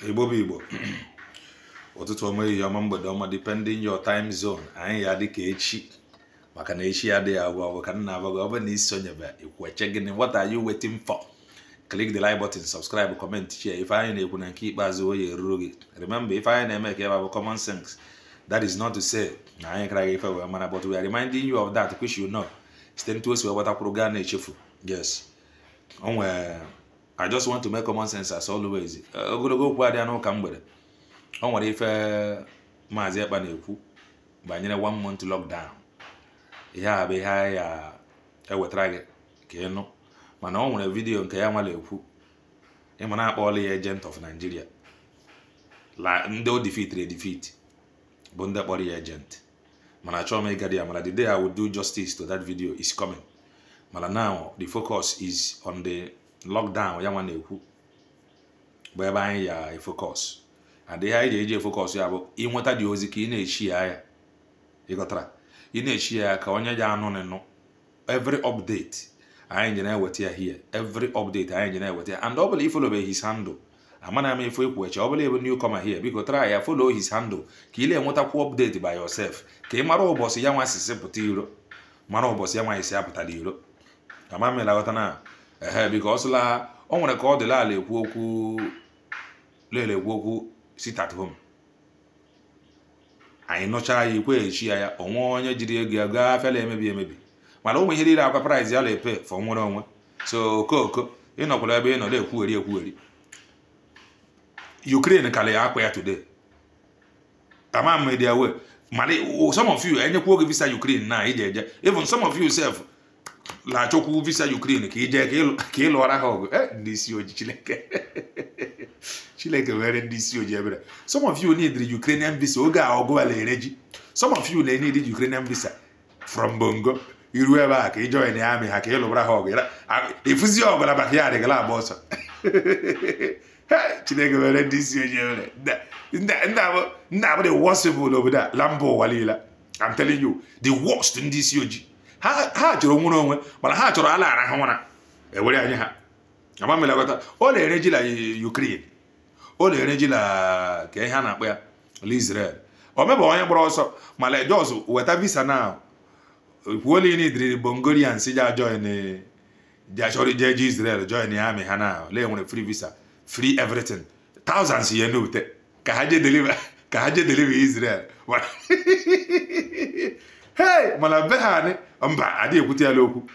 Igbo ụtụtụ ọma ihe ọma mgbede ọma depending your time zone anyị ya dị ka echi maka na echi ya dị agwa ka nna abago ọ bụ na isonyebe ikweche gịnị what are you waiting for? Click the like button, subscribe, comment, share. If I na-ekwu na nke ikpeazụ oye eruru gị, remember if I na-eme ka ebe bụ common sense, that is not to say na anyị kara gị ife wee mana, but we are reminding you of that which you know site ntu osi wee gbatakwuru gaa na-echefu. Yes, I just want to make common sense as always. Ogologo okwu adịa n'ụka mgbede. O nwere ife Maazị Ekpa na-ekwu banyere 1 month lockdown. Ihe a bụ ihe ya ewetara gị ka ịnụ, mana o nwere vidiyo nke ya nwale ekwu ịma na-akpọọla ya agent of Nigeria, ndị o defeat bụ ndị kpọrọ ya agent, mana achọghị m ịgadi ya, mana the day I will do justice to that video is coming. Mana now the focus is on the lockdown ya nwa na-ekwu bụ ebe anyị ya focus, and ihe anyị ga-eji focus ya bụ ịnweta dị ozi ka ị na-echi ya ịghọtara, ị na-echi ya ka onye ya anụ n'ịnụ every update anyị ji na-eweta ya here, every update anyị ji na-eweta ya, and ọ bụla ifollow his handle amana m ifo ekwu eche, ọ bụla ebe newcomer here biko try ya follow his handle ka ị na-enwetakwu update by yourself, ka ị mara ụbọchị ya nwa sisi pụta iro, mara ụbọchị ya nwa isi apụtara iro. Ama m ịlaghọta na biko ọsụla o nwere ka ọ dịla ala ekwu okwu sit at home, anyị nọcha ya ikwe echi ya onwe onye jiri ego ya gaa fela emebi, mana ụmụ ihe niile akwa price ya na-epe fọ nwere onwe. So okoko ịnọkwala ebe ị nọ na-ekwugheri Ukraine kala ya akwa ya today, ama m media way, mana some of you enyekwa oge visa Ukraine na ije eje, even some of you self la chokwu visa Ukraine ka ije ka ị lụọra ha ọgụ. Ndị isi oji Chineke were ndị isi oji ebere. Some of you need Ukrainian visa oge a ọgụ ala ereji. Some of you need Ukrainian visa from Bongo iru ebe a ka ị join the army ha ka ị lụọra ha ọgụ efuzi ọbụla maka ya adịgala agba ọsọ. Chineke were ndị isi oji ebere. Ndị abụ the worst people n'obodo a la mba ụwa niile. I'm telling you the worst ndị isi oji. Ha chọrọ nwere onwe mana ha chọrọ ala ara ha nwara ewere anyị ha. Ama m lekọta ọ na-ereji la Ukraine, ọ na-ereji la ka ihe a na-akpọ ya la Israel. O mebe onye gbara ọsọ ma le jos weta visa na kwuoli ni diri Bongolians ja join ja chọrọ je Israel join ya ami ha na le nwere free visa, free everything, thousands ye no te ka ha je deliver Israel. Hey, mana be ha ni mba adị ekwute ya lokwu.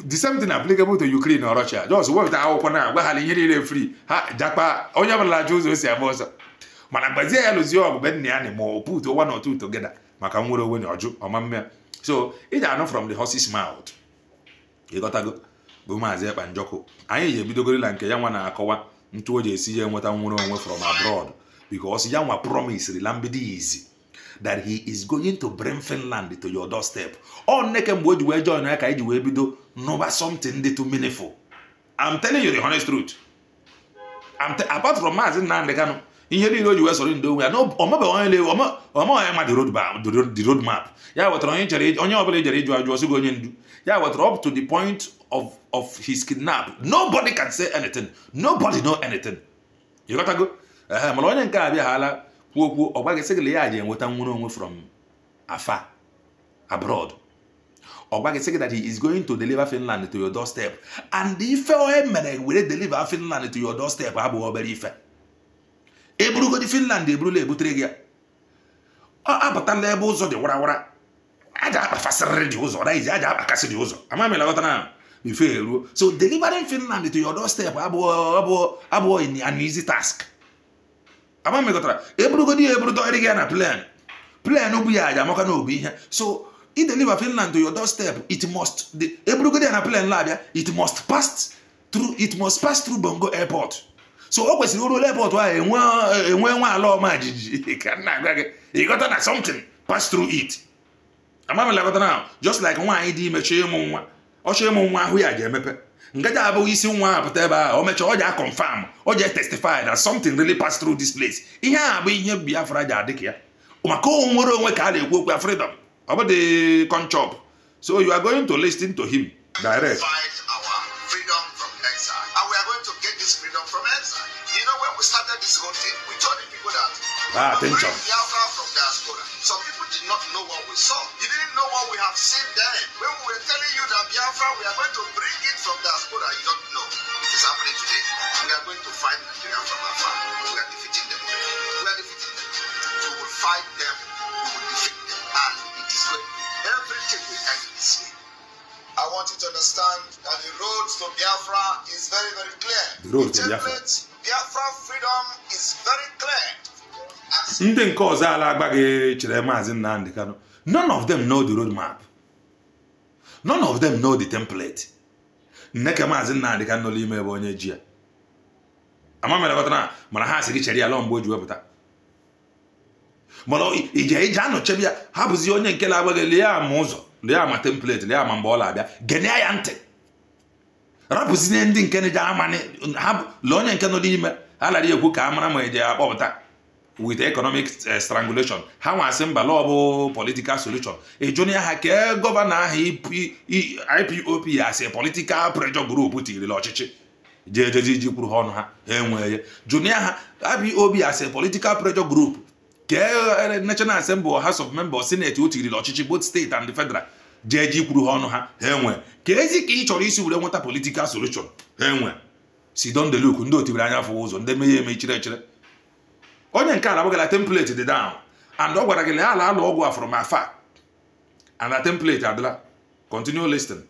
The same thing applicable to Ukraine or Russia. Just what akwụkwọ na agba ha ihe free ha jakpa onye ọbụla ajụ ụzọ si agba ọsọ, mana gbazie ya lụzie ọgụ be nne ya na ma ọ put one or two together maka nwere onwe na ọjụ ọma mmea. So ị ga-anụ from the horse's mouth. Ịghọtago bụ Maazị Ekpa Njọkụ. Anyị ji ebidogorila nke ya nwa na-akọwa ntu o ji esi ya nweta nwere onwe from abroad, because ya nwa promise la mbidi easy that he is going to bring Finland to your doorstep. On neke mgbe o ji wee join aka iji wee bido nụba something dị too meaningful. I'm telling you the honest truth. Apart from Maazị Nnamdi Kanu, ihe niile o ji wee sọrọ ndị onwe ya ọmebe onye ma the road map. Ya wetara onye ọbụla ejere ịjụ ajụ ọsịgo onye ndu. Ya wetara up to the point of his kidnap. Nobody can say anything. Nobody know anything. You got to go? Mana onye nke abịa hala kwuo ọ gbaghị sịgịla ya ji enweta nwere onwe from afar abroad. Ọ gbaghị sịgị that he is going to deliver Finland to your doorstep, and ife onye mere were deliver Finland to your doorstep abụghị obere ife. Eburugodi Finland eburula ebutere gị ya, apụtala ebe ụzọ dị warawara, aja akpafasịrịrị dị ụzọ raizi aja akpakasị dị ụzọ ama m ịlaghọta na ife eruo. So delivering Finland to your doorstep abụghị an easy task. Ama megotara eburugodi eburudoghịrị gị na plan ubu ya aja maka na obi ihe. So I deliver Finland to your doorstep, it must eburugodi na plan labia, it must pass through Bongo airport. So o kwesịrị ruo airport wa enwe nwa ala ọma jiji ka na agwa gị ịghọta na something pass through it. Ama m lekọta na just like nwaanyị dị ime chọọ ịmụ nwa, ọ chọọ ịmụ nwa ahụ ya ga-emepe ngaja abụghị isi nwa apụta ebe a o mechaa ọ ja confirm ọ ja testify that something really passed through this place. Ihe a bụ ihe Biafra ja adị ka ya maka nwere onwe ka a na-ekwu okwu ya freedom ọ bụ the conchop. So you are going to listen to him direct. Fight our freedom from exile, and we are going to get this freedom from exile. You know, when we started this whole thing, we told the people that attention. Biafra from diaspora. Some people did not know what we saw. You didn't know what we have seen then. When we were telling you that Biafra, we are going to bring it from diaspora, you don't know. It is happening today. We are going to fight Nigeria from afar. We are defeating them. We are defeating them. We will fight them. We will defeat them. And it is going to, everything will end this way. I want you to understand that the road to Biafra is very, very clear. The road to Biafra. Biafra freedom is very clear. Ndị nke ọzọ ala agbaghị chere Maazị Nnamdi Kanu. None of them know the road map. None of them know the template. Nneka Maazị Nnamdi Kanu n'ime ebe onye ji ya. Ama mere ghọtara mana ha sị gị chere ya lọ mgbe o ji wepụta. Mana ije anọchebe ya ha bụzi onye nke na-agbaghị lee ama ụzọ, lee ama template, lee ama mgbe ọ na-abịa. Gene ya ntị. Rapụzi ndị nke na-eje ama ha lee onye nke nọ n'ime ha lara ekwu ka amara ma eje akpọpụta. With economic strangulation, how was Mbalobo political solution? A junior hake governor IPOP as a political pressure group with the logic. JJG Purhonha, Junior IPOP as a political pressure group. National Assembly or House of Members, Senate, the logic, both state and the federal. JG Purhonha, Henwe. Kezi each or issue want a political solution. Henwe. See, don't the look, no Tibrania for on the may. Onye nke ala bụgala template dị down and ọ gwara gị na ala alụ ọgwụ from afar and the template adịla. Continue listening.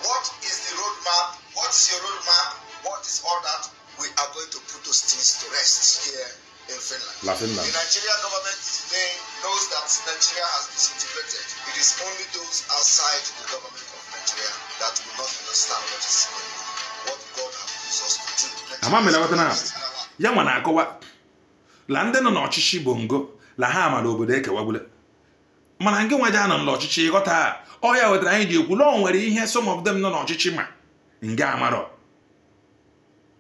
What is the roadmap? What is your roadmap? What is all that? We are going to put those things to rest here in Finland. Finland. The Nigerian government today knows that Nigeria has disintegrated. It is only those outside the government of Nigeria that will not understand what is going on. What God has used us to do. Amamela watana. Ya nwa na-akọwa la ndị nọ n'ọchịchị bongo la ha amara obodo ekewagbule mana nke nwaje anọ n'ọchịchị ịghọta ọ ya wetara anyị ji ekwu na o nwere ihe some of them nọ n'ọchịchị ma nga amarọ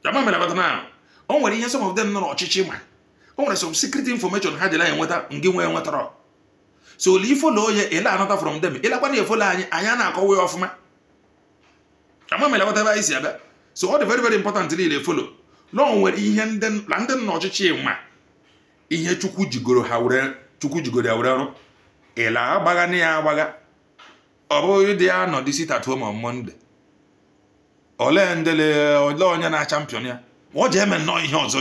ama mere batana o nwere ihe some of them nọ n'ọchịchị ma o nwere some secret information ha jela enweta ngi nwe enwetara so li follow ye ela another from them ela kwa na follow anyị na-akọwa ya ọfụma ama mere batana anyị si abịa so all the very very important ile follow no nwere ihe ndị n'ọchịchị ma ihe Chukwu jigoro ha were ọrụ ila agbaga na ya agbaga ọ bụ dị ya nọ dị at home on Monday ole onye na champion ya ọ je eme nnọọ ihe ọzọ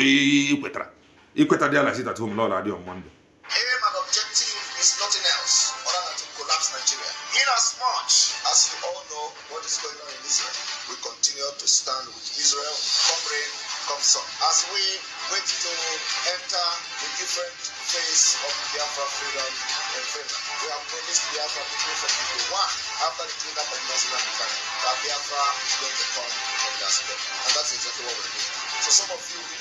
ikweta dị ala sit at home lọla dị on Monday. Aim and objective is nothing else other than to collapse Nigeria. In as much as you all know what is going on in Israel, we continue to stand with Israel, come some. As we wait to enter the different phase of Biafra freedom in Finland, we have promised Biafra people from day one after the cleanup of Muslim Canada that Biafra is going to come from that step. And that's exactly what we're doing. So some of you who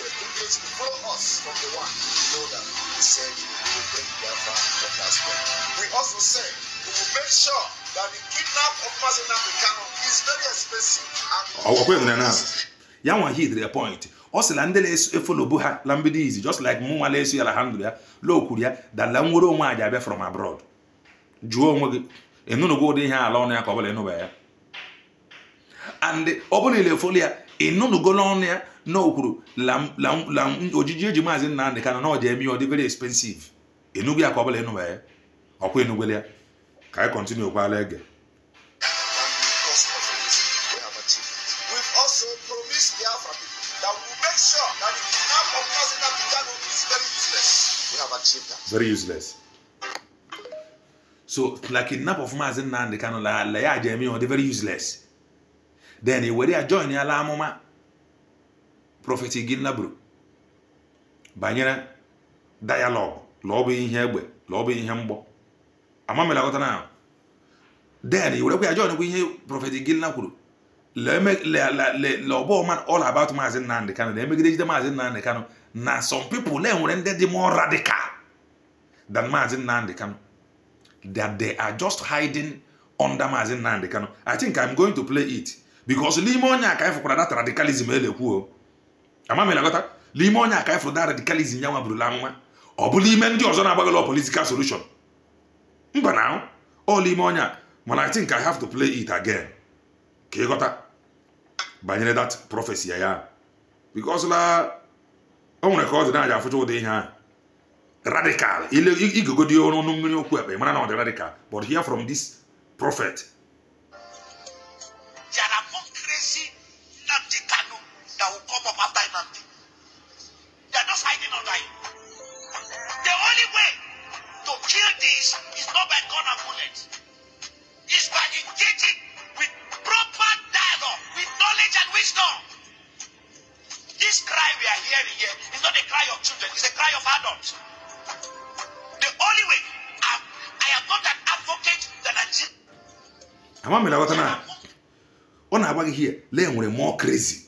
were privileged to follow us from day one, you know that we said we will bring Biafra from that step. We also say we will make sure that the kidnap of Muslim Africano is very expensive. And ya nwa hit the point o sị la ndị na-efolobu ha la mbido izi just like mụ nwa na-eso ya alhamdulillah lo kwuru ya dala nwere onwe a ji abịa from abroad jụọ onwe gị ịnụnụgo ụdị ihe ala ọnụ ya ka ọ bụla ịnụba ya and ọ bụla ile efolu ya ịnụnụgo n'ọnụ ya na okwuru la ojiji eji Maazị Nnamdi Kanu na ọ ji eme ọ dị very expensive ịnụgo ya ka ọ bụla ịnụba ya ọkwa ịnụgwele ya ka anyị continue kwala ege. Very useless. So, like kidnap of Maazị Nnamdi Kanu la ya jemi on very useless. Then he were join ya la amụma Prophet Ginabru banyere dialogue lọbụ ihe egbe lọbụ ihe mgbọ amamela ghọta na then he were join kwa ihe Prophet Ginabru lọbụ man all about Maazị Nnamdi Kanu na emegide jide Maazị Nnamdi Kanu na some people le nwere ndị dị more radical than Maazị Nnamdi Kanu, that they are just hiding under Maazị Nnamdi Kanu. I think I'm going to play it because limonya ka ifo that radicalism elekwu amamela gota limonya ka ifo that radicalism yanwa brula nwa obulu ime ndị ọzọ na-agbagala political solution mba now all limonya but I think I have to play it again ka ịghọta banyere that prophecy ya because la o nwere ka ọ dị na-aja afụcha ụdị ihe a radical igogodi ọnụ mmiri okwu ebe mara na ọ dị radical but hear from this prophet. There are more crazy Nnamdi Kanu that will come up after Nnamdi. They are just hiding under him. The only way to kill this is not by gun and bullets. It's by engaging with proper dialogue, with knowledge and wisdom. This cry we are hearing here is not a cry of children, it's a cry of adults. The only way, I am not an advocate that ọ na-agba gị here lee nwere more crazy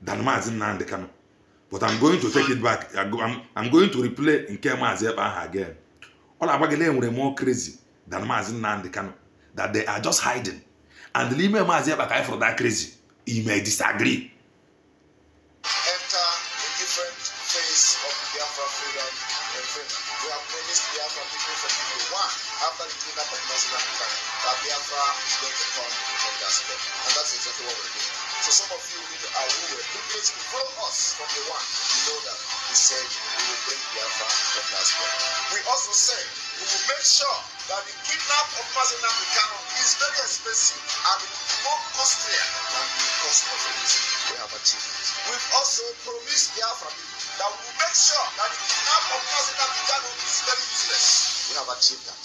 than Maazị Nnamdi Kanu, but I'm going to take it back. I'm going to replay nke Maazị Ekpa ahụ again. Ọ na-agba gị lee nwere more crazy than Maazị Nnamdi Kanu, that they are just hiding, and n'ime Maazị Ekpa ka anyị fụrụ that crazy. You may disagree. Enter a different phase of Biafra freedom and freedom. We have promised Biafra people from day one after the cleanup of Maazị Nnamdi Kanu that Biafra is going to come from that step, and that's exactly what we're doing. So some of you who were privileged to follow us from day one, you know that we said we will bring Biafra from that step. We also said we will make sure that the kidnap of Maazị Nnamdi Kanu is very expensive and more costlier than the cost of releasing. We have achieved it. We've also promised Biafra people that we will make sure that the kidnap of Maazị Nnamdi Kanu is very useless. We have achieved that.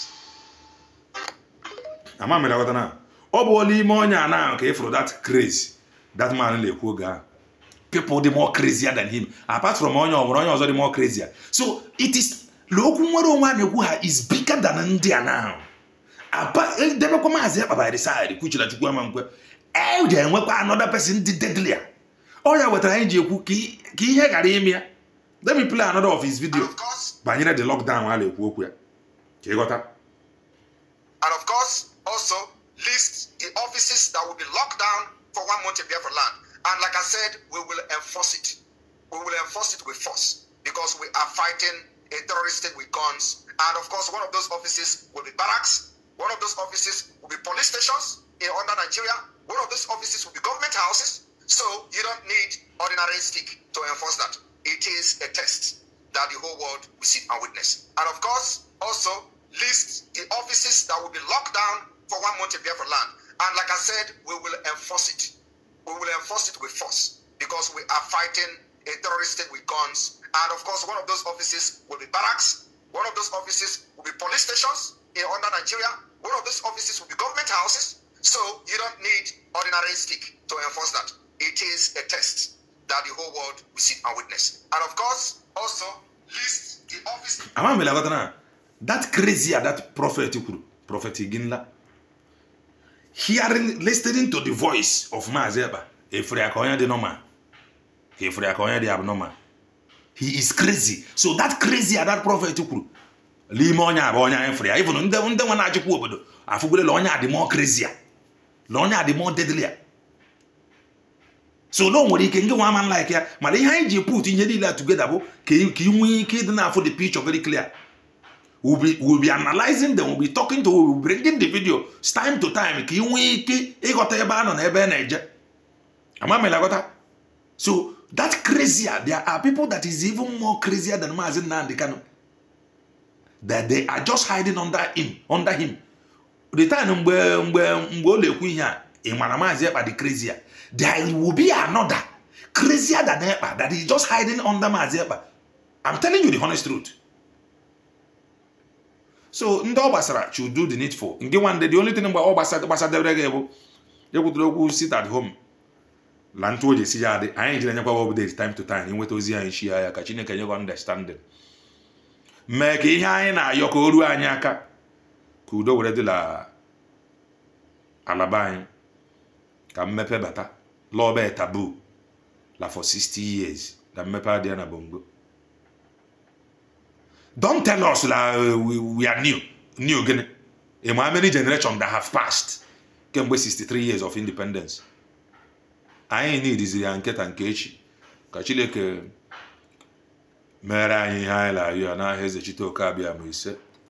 Ọ bụ onye ime onye a na ka ifuru that crazy that man na-ekwu oge ahụ. People dị more crazier than him. Apart from onye ọzọ dị more crazier. So it is okwu nwere onwe a na-ekwu ha is bigger than ndị a now. Debekwa Maazị Ekpa by the side kwuchira Chukwu ama nkwe. Ji enwekwa another person dị deadlier. Ọ ya wetara anyị ji ekwu ka ihe ghara ime ya. Let me play another of his video banyere the lockdown a na-ekwu okwu ya. Ka ịghọta. And of course, also list the offices that will be locked down for 1 month in Biafra land. And like I said, we will enforce it. We will enforce it with force because we are fighting a terrorist state with guns. And of course, one of those offices will be barracks. One of those offices will be police stations under Nigeria. One of those offices will be government houses. So you don't need ordinary stick to enforce that. It is a test that the whole world will see and witness. And of course, also list the offices that will be locked down for 1 month in Biafra land. And like I said, we will enforce it. We will enforce it with force because we are fighting a terrorist state with guns. And of course, one of those offices will be barracks. One of those offices will be police stations under Nigeria. One of those offices will be government houses. So you don't need ordinary stick to enforce that. It is a test that the whole world will see and witness. And of course, also list the office. That crazy that prophet Ginla, listening to the voice of Maazị Ekpa, abnormal. He is crazy. So that crazy that prophet even the more crazier, the more deadlier. So no one can go one man like here. But you put in your together, the picture very clear. We'll be analyzing them, we'll be talking to, we'll be bringing the video time to time. So that crazier, there are people that is even more crazier than Maazị Nnamdi Kanu. That they are just hiding under him. The time Maazị Ekpa the crazier, there will be another crazier than Ekpa that is just hiding under Maazị Ekpa. I'm telling you the honest truth. So ndị ọgbasara should do the needful. Nke one day the only thing about ọgbasa debere ga-ebu ekwutara sit at home. La ntụ oje si ya dị anyị jiri nyekwa update time to time inweta ozi anyị shi ya ka Chineke nye understanding. Mee ka ihe anyị na-ayọ ka o ruo anyị aka ka udo were dị la alaba anyị ka mmepe bata law be taboo la for 60 years ka mmepe adịa na Bongo. Don't tell us that we are new again. How many generations that have passed? Can be 63 years of independence. I need is the anket and kechi. Kachileke Mera in Haila, you are now hesitating to Kabia Mise.